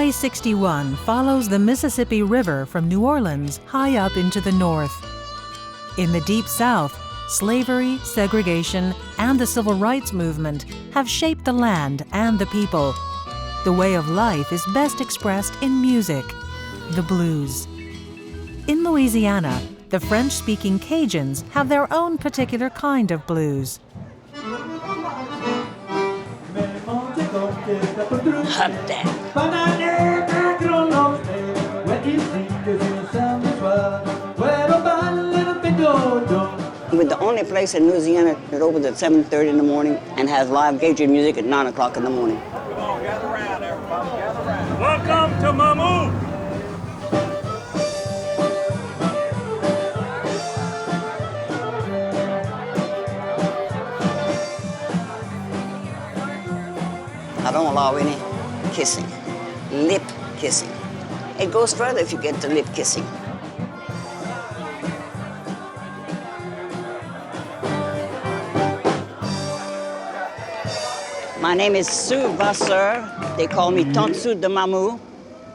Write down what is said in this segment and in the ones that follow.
Highway 61 follows the Mississippi River from New Orleans high up into the north. In the Deep South, slavery, segregation, and the civil rights movement have shaped the land and the people. The way of life is best expressed in music, the blues. In Louisiana, the French-speaking Cajuns have their own particular kind of blues. We're the only place in Louisiana that opens at 7:30 in the morning and has live Cajun music at 9 o'clock in the morning. Come on, gather around, everybody, gather around. Welcome to Mamou. I don't allow any kissing, lip kissing. It goes further if you get to lip kissing. My name is Sue Vasseur. They call me Tante Sue de Mamou.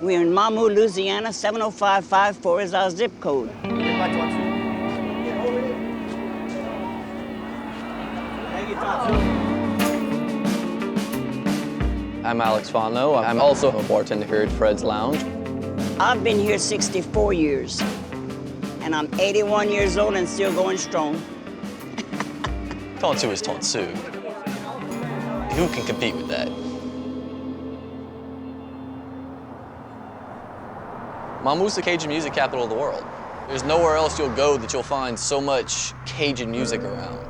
We're in Mamou, Louisiana. 70554 is our zip code. I'm Alex Fono. I'm also a bartender here at Fred's Lounge. I've been here 64 years, and I'm 81 years old and still going strong. Tante Sue is Tante Sue. Who can compete with that? Mamou's the Cajun music capital of the world. There's nowhere else you'll go that you'll find so much Cajun music around.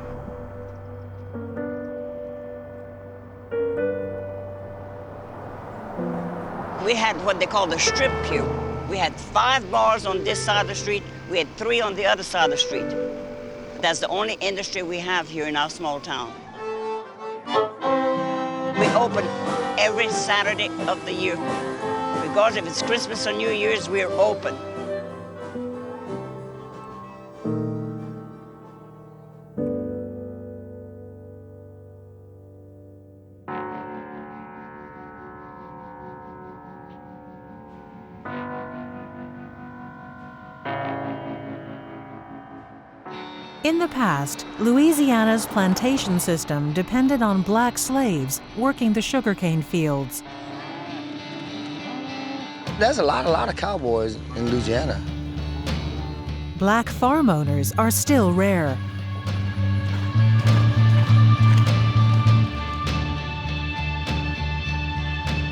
We had what they call the strip queue. We had 5 bars on this side of the street. We had 3 on the other side of the street. That's the only industry we have here in our small town. We open every Saturday of the year. Regardless if it's Christmas or New Year's, we're open. In the past, Louisiana's plantation system depended on black slaves working the sugarcane fields. There's a lot of cowboys in Louisiana. Black farm owners are still rare.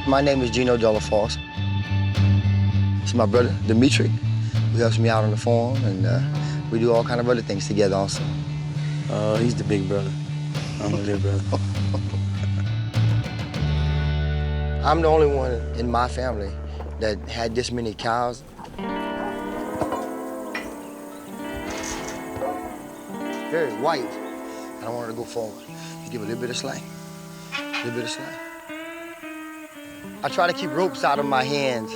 My name is Gino Delafosse. It's my brother, Dimitri, who helps me out on the farm, and we do all kind of other things together also. He's the big brother. I'm the little brother. I'm the only one in my family that had this many cows. Very white. I don't want her to go forward. Just give a little bit of slang. A little bit of slang. I try to keep ropes out of my hands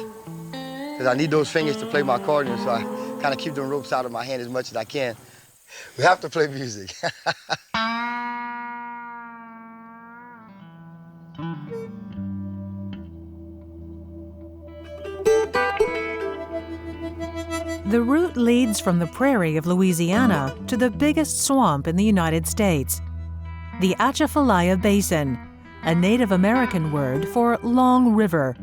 because I need those fingers to play my accordion, so I kind of keep them ropes out of my hand as much as I can. We have to play music. The route leads from the prairie of Louisiana to the biggest swamp in the United States, the Atchafalaya Basin, a Native American word for long river.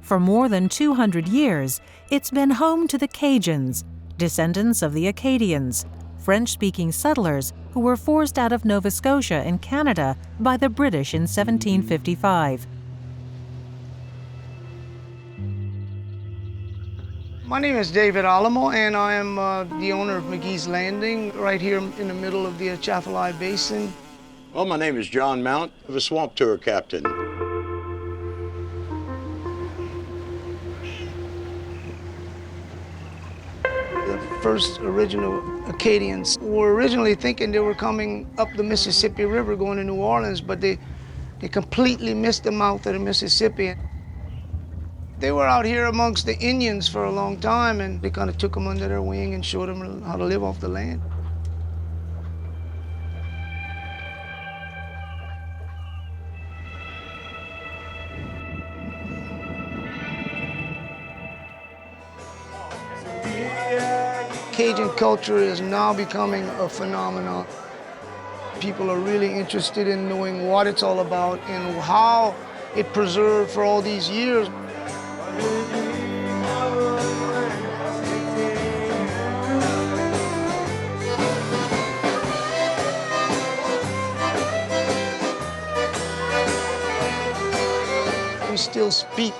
For more than 200 years, it's been home to the Cajuns, descendants of the Acadians, French-speaking settlers who were forced out of Nova Scotia in Canada by the British in 1755. My name is David Alamo, and I am the owner of McGee's Landing, right here in the middle of the Atchafalaya Basin. Well, my name is John Mount, I'm a swamp tour captain. The first original Acadians were originally thinking they were coming up the Mississippi River going to New Orleans, but they completely missed the mouth of the Mississippi. They were out here amongst the Indians for a long time, and they kind of took them under their wing and showed them how to live off the land. Cajun culture is now becoming a phenomenon. People are really interested in knowing what it's all about and how it preserved for all these years. We still speak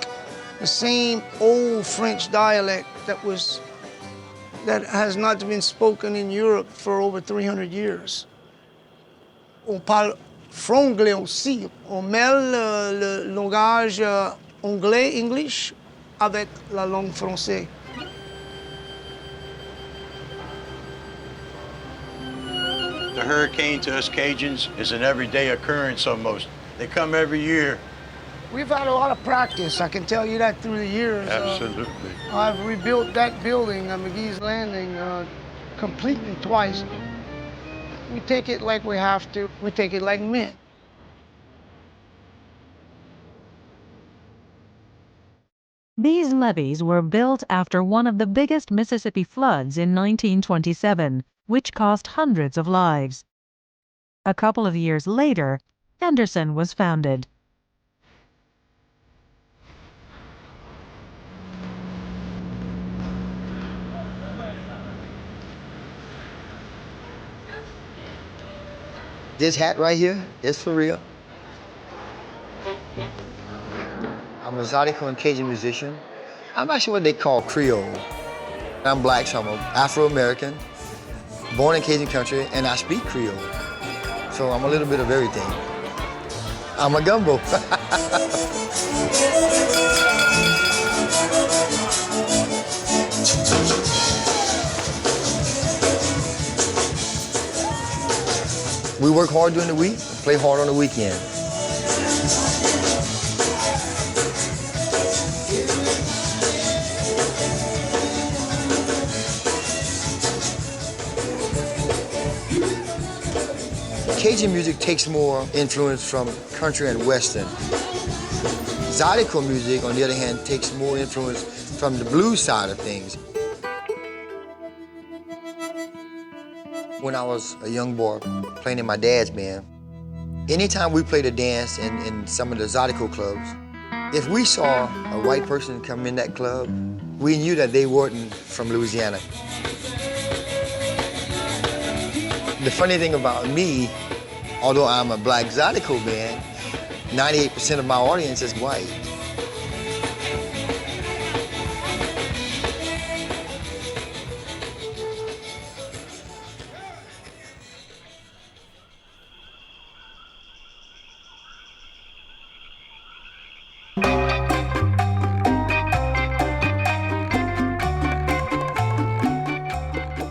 the same old French dialect that has not been spoken in Europe for over 300 years. On parle franglais aussi. On mêle le langage anglais, English, avec la langue française. The hurricane to us Cajuns is an everyday occurrence almost. They come every year. We've had a lot of practice, I can tell you that, through the years. Absolutely. I've rebuilt that building, McGee's Landing, completely twice. We take it like we have to. We take it like men. These levees were built after one of the biggest Mississippi floods in 1927, which cost hundreds of lives. A couple of years later, Henderson was founded. This hat right here is for real. I'm a Zydeco and Cajun musician. I'm actually what they call Creole. I'm black, so I'm Afro-American, born in Cajun country, and I speak Creole. So I'm a little bit of everything. I'm a Gumbo. We work hard during the week, play hard on the weekend. Cajun music takes more influence from country and western. Zydeco music, on the other hand, takes more influence from the blues side of things. When I was a young boy playing in my dad's band, anytime we played a dance in some of the Zydeco clubs, if we saw a white person come in that club, we knew that they weren't from Louisiana. The funny thing about me, although I'm a black Zydeco band, 98% of my audience is white.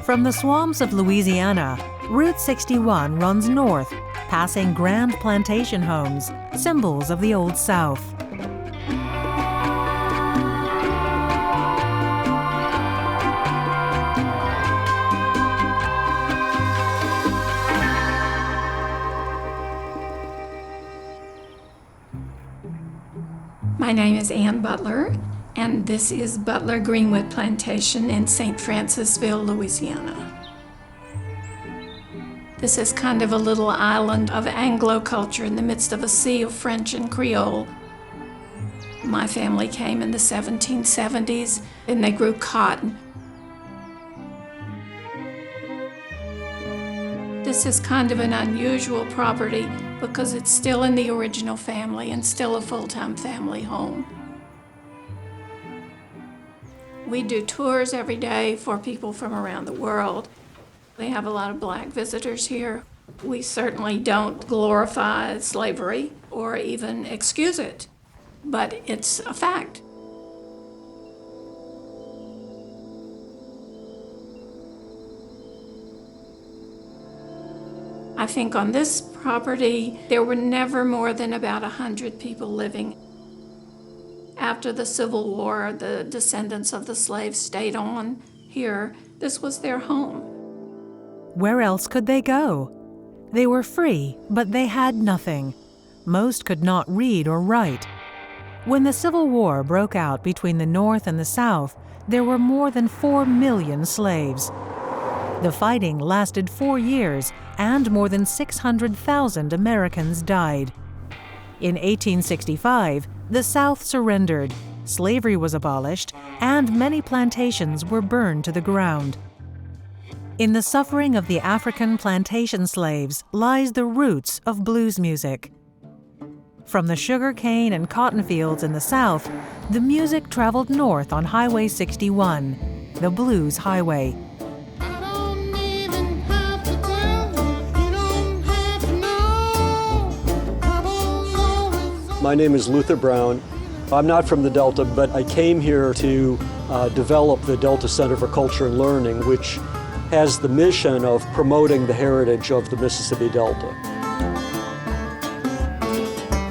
From the swamps of Louisiana, Route 61 runs north, passing grand plantation homes, symbols of the Old South. My name is Ann Butler, and this is Butler Greenwood Plantation in St. Francisville, Louisiana. This is kind of a little island of Anglo culture in the midst of a sea of French and Creole. My family came in the 1770s, and they grew cotton. This is kind of an unusual property because it's still in the original family and still a full-time family home. We do tours every day for people from around the world. We have a lot of black visitors here. We certainly don't glorify slavery or even excuse it, but it's a fact. I think on this property, there were never more than about 100 people living. After the Civil War, the descendants of the slaves stayed on here. This was their home. Where else could they go? They were free, but they had nothing. Most could not read or write. When the Civil War broke out between the North and the South, there were more than 4 million slaves. The fighting lasted 4 years, and more than 600,000 Americans died. In 1865, the South surrendered, slavery was abolished, and many plantations were burned to the ground. In the suffering of the African plantation slaves lies the roots of blues music. From the sugar cane and cotton fields in the South, the music traveled north on Highway 61, the Blues Highway. My name is Luther Brown. I'm not from the Delta, but I came here to develop the Delta Center for Culture and Learning, which has the mission of promoting the heritage of the Mississippi Delta.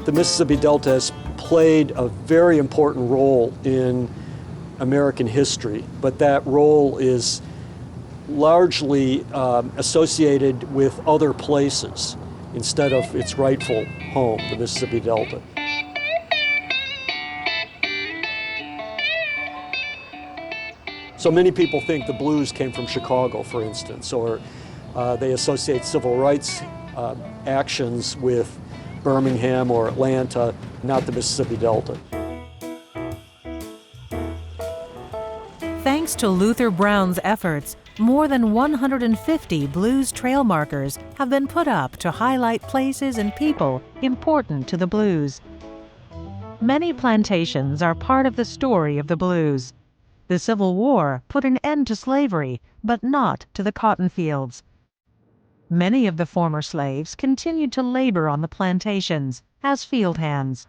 The Mississippi Delta has played a very important role in American history, but that role is largely associated with other places instead of its rightful home, the Mississippi Delta. So many people think the blues came from Chicago, for instance, or they associate civil rights actions with Birmingham or Atlanta, not the Mississippi Delta. Thanks to Luther Brown's efforts, more than 150 blues trail markers have been put up to highlight places and people important to the blues. Many plantations are part of the story of the blues. The Civil War put an end to slavery, but not to the cotton fields. Many of the former slaves continued to labor on the plantations as field hands.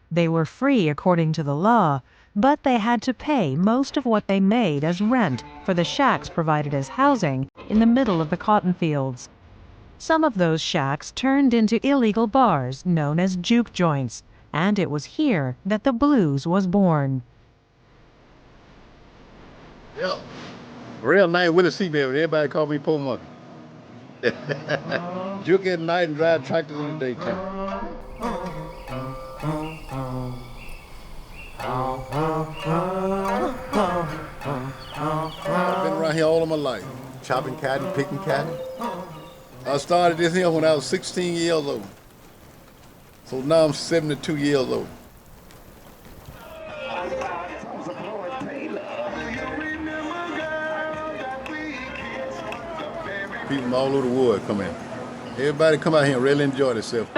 They were free according to the law, but they had to pay most of what they made as rent for the shacks provided as housing in the middle of the cotton fields. Some of those shacks turned into illegal bars known as juke joints, and it was here that the blues was born. Yeah. Real name Willie C. Baby. Everybody call me Poor Monkey. Juke at night and drive tractors in the daytime. I've been around here all of my life. Chopping cotton, picking cotton. I started this here when I was 16 years old. So now I'm 72 years old. People from all over the world come in. Everybody come out here and really enjoy themselves.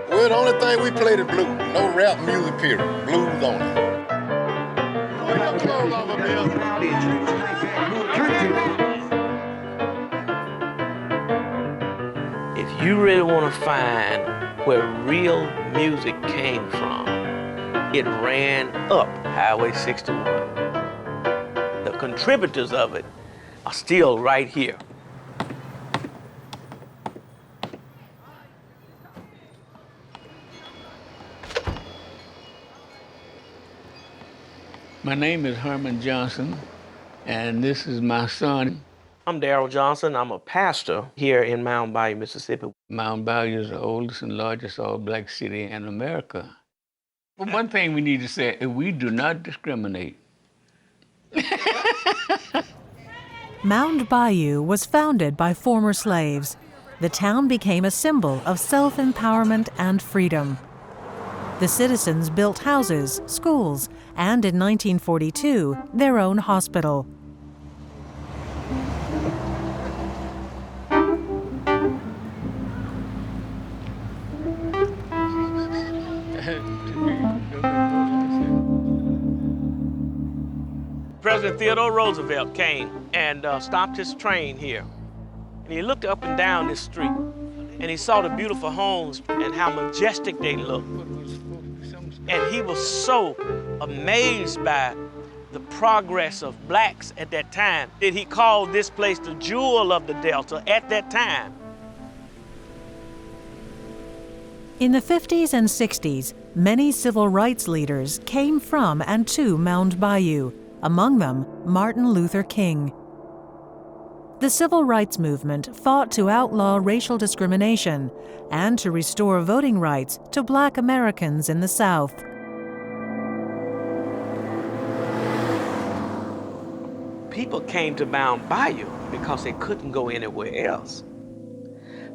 Well, the only thing we play is blues. No rap music, period. Blues only. Put your clothes off up here. If you really want to find where real music came from, it ran up Highway 61. The contributors of it are still right here. My name is Herman Johnson, and this is my son. I'm Darrell Johnson. I'm a pastor here in Mound Bayou, Mississippi. Mound Bayou is the oldest and largest all-black city in America. But one thing we need to say is we do not discriminate. Mound Bayou was founded by former slaves. The town became a symbol of self-empowerment and freedom. The citizens built houses, schools, and in 1942, their own hospital. President Theodore Roosevelt came and stopped his train here. And he looked up and down this street, and he saw the beautiful homes and how majestic they looked. And he was so amazed by the progress of blacks at that time that he called this place the jewel of the Delta at that time. In the 50s and 60s, many civil rights leaders came from and to Mound Bayou, among them Martin Luther King. The civil rights movement fought to outlaw racial discrimination and to restore voting rights to Black Americans in the South. people came to Mound Bayou because they couldn't go anywhere else.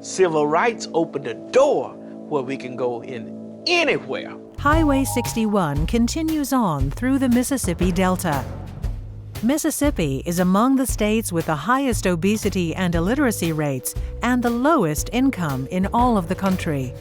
Civil rights opened the door where we can go in anywhere. Highway 61 continues on through the Mississippi Delta. Mississippi is among the states with the highest obesity and illiteracy rates and the lowest income in all of the country.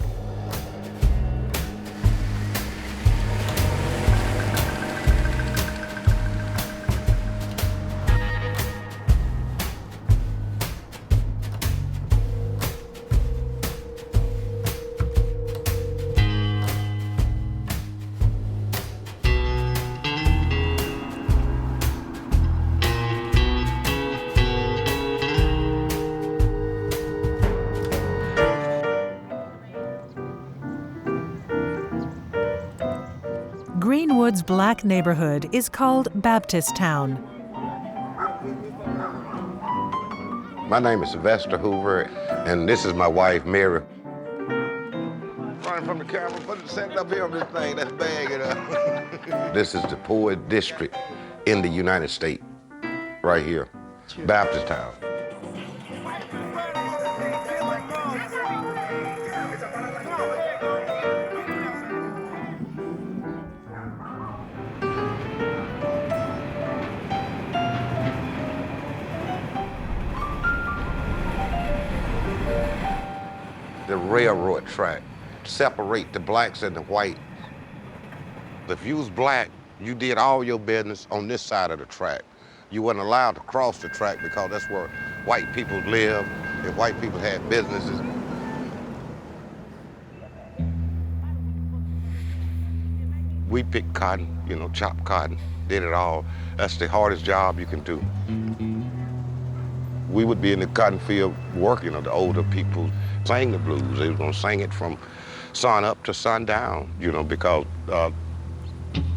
Greenwood's black neighborhood is called Baptist Town. My name is Sylvester Hoover, and this is my wife, Mary. Running from the camera, set it up here on this thing, that's bag it up. This is the poorest district in the United States, right here, Baptist Town. The railroad track separate the blacks and the whites. If you was black, you did all your business on this side of the track. You weren't allowed to cross the track because that's where white people lived and white people had businesses. We picked cotton, chopped cotton, did it all. That's the hardest job you can do. We would be in the cotton field working, the older people sang the blues. They was gonna sing it from sun up to sundown, because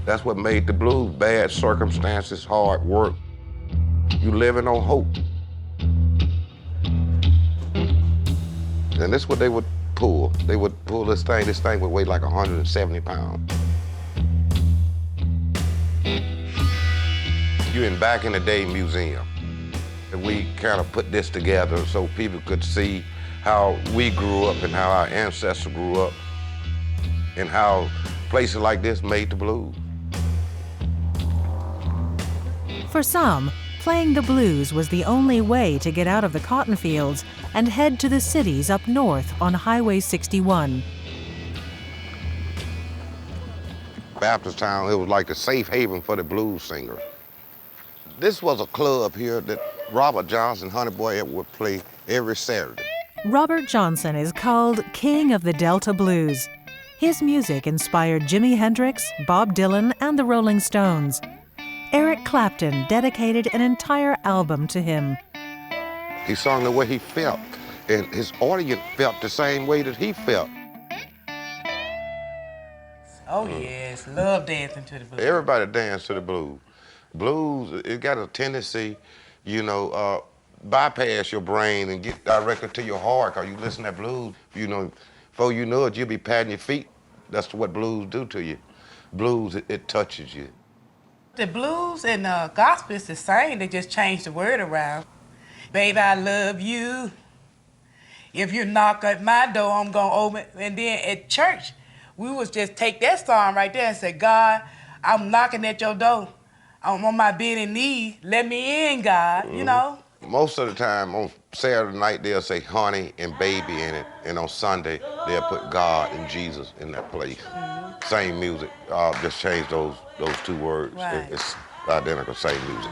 that's what made the blues. Bad circumstances, hard work. You living on hope. And this is what they would pull. They would pull this thing. This thing would weigh like 170 pounds. You in back in the day museum. And we kind of put this together so people could see how we grew up and how our ancestors grew up and how places like this made the blues. For some, playing the blues was the only way to get out of the cotton fields and head to the cities up north on Highway 61. Baptist Town, it was like the safe haven for the blues singer. This was a club here that Robert Johnson, Honey Boy, would play every Saturday. Robert Johnson is called King of the Delta Blues. His music inspired Jimi Hendrix, Bob Dylan, and the Rolling Stones. Eric Clapton dedicated an entire album to him. He sung the way he felt, and his audience felt the same way that he felt. Oh yes, love dancing to the blues. Everybody danced to the blues. Blues, it got a tendency, bypass your brain and get directly to your heart, because you listen to that blues, before you know it, you'll be patting your feet. That's what blues do to you. Blues, it touches you. The blues and gospel is the same, they just change the word around. Baby, I love you. If you knock at my door, I'm gonna open. And then at church, we was just take that song right there and say, God, I'm knocking at your door. I'm on my bending knee, let me in, God, Most of the time, on Saturday night, they'll say honey and baby in it, and on Sunday, they'll put God and Jesus in that place. Same music, just change those two words. Right. It's identical, same music.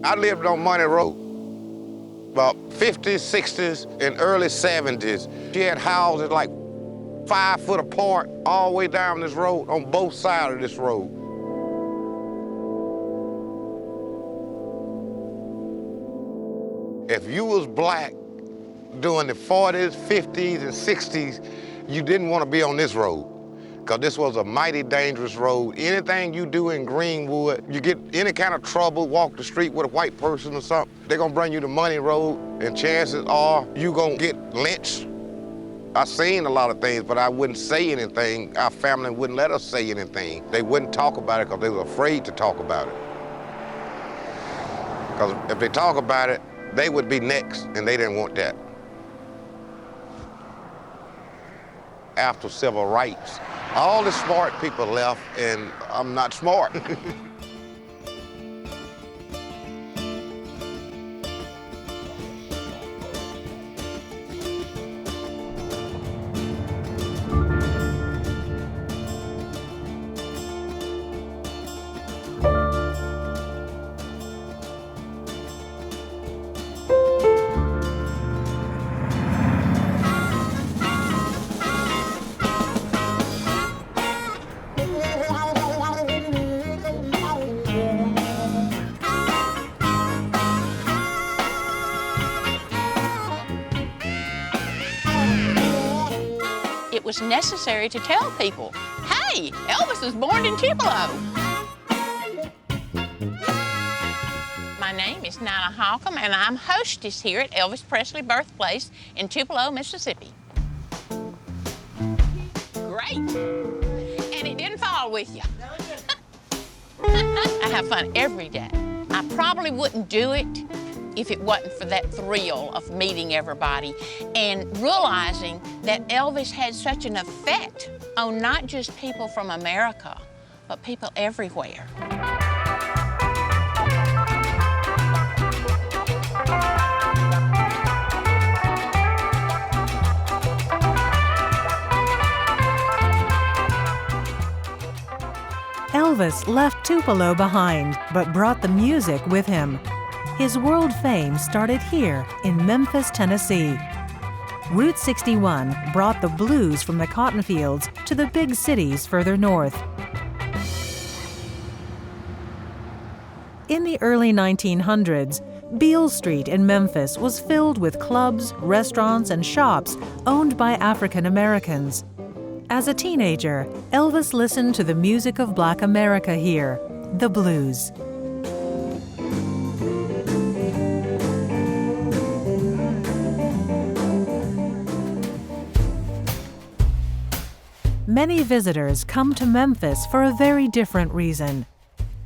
I lived on Money Road, about 50s, 60s, and early 70s. She had houses like 5 foot apart all the way down this road, on both sides of this road. If you was black during the 40s, 50s, and 60s, you didn't want to be on this road, because this was a mighty dangerous road. Anything you do in Greenwood, you get any kind of trouble, walk the street with a white person or something, they're gonna bring you to Money Road, and chances are you gonna get lynched. I seen a lot of things, but I wouldn't say anything. Our family wouldn't let us say anything. They wouldn't talk about it because they were afraid to talk about it. Because if they talk about it, they would be next, and they didn't want that. After civil rights, all the smart people left, and I'm not smart. It was necessary to tell people, hey, Elvis was born in Tupelo. My name is Nina Holcomb, and I'm hostess here at Elvis Presley birthplace in Tupelo, Mississippi. Great. And it didn't fall with you. I have fun every day. I probably wouldn't do it if it wasn't for that thrill of meeting everybody and realizing that Elvis had such an effect on not just people from America, but people everywhere. Elvis left Tupelo behind, but brought the music with him. His world fame started here in Memphis, Tennessee. Route 61 brought the blues from the cotton fields to the big cities further north. In the early 1900s, Beale Street in Memphis was filled with clubs, restaurants, and shops owned by African Americans. As a teenager, Elvis listened to the music of Black America here, the blues. Many visitors come to Memphis for a very different reason.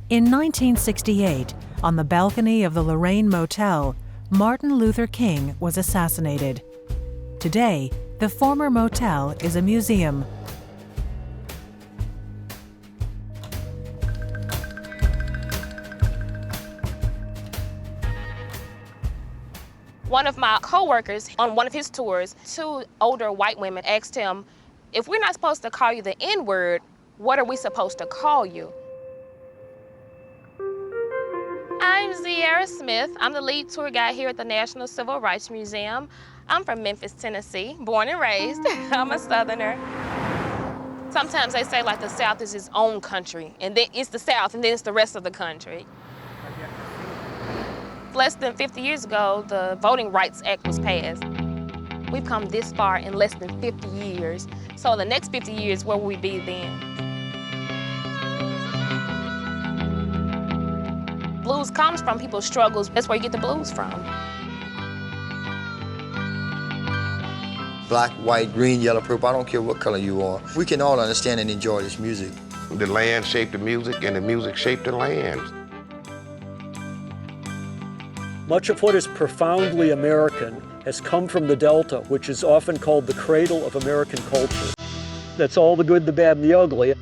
In 1968, on the balcony of the Lorraine Motel, Martin Luther King was assassinated. Today, the former motel is a museum. One of my co-workers on one of his tours, 2 older white women asked him, if we're not supposed to call you the N-word, what are we supposed to call you? I'm Ziera Smith. I'm the lead tour guide here at the National Civil Rights Museum. I'm from Memphis, Tennessee, born and raised. I'm a Southerner. Sometimes they say like the South is its own country, and then it's the South, and then it's the rest of the country. Less than 50 years ago, the Voting Rights Act was passed. We've come this far in less than 50 years. So the next 50 years, where will we be then? Blues comes from people's struggles. That's where you get the blues from. Black, white, green, yellow, purple, I don't care what color you are. We can all understand and enjoy this music. The land shaped the music, and the music shaped the land. Much of what is profoundly American has come from the Delta, which is often called the cradle of American culture. That's all the good, the bad, and the ugly.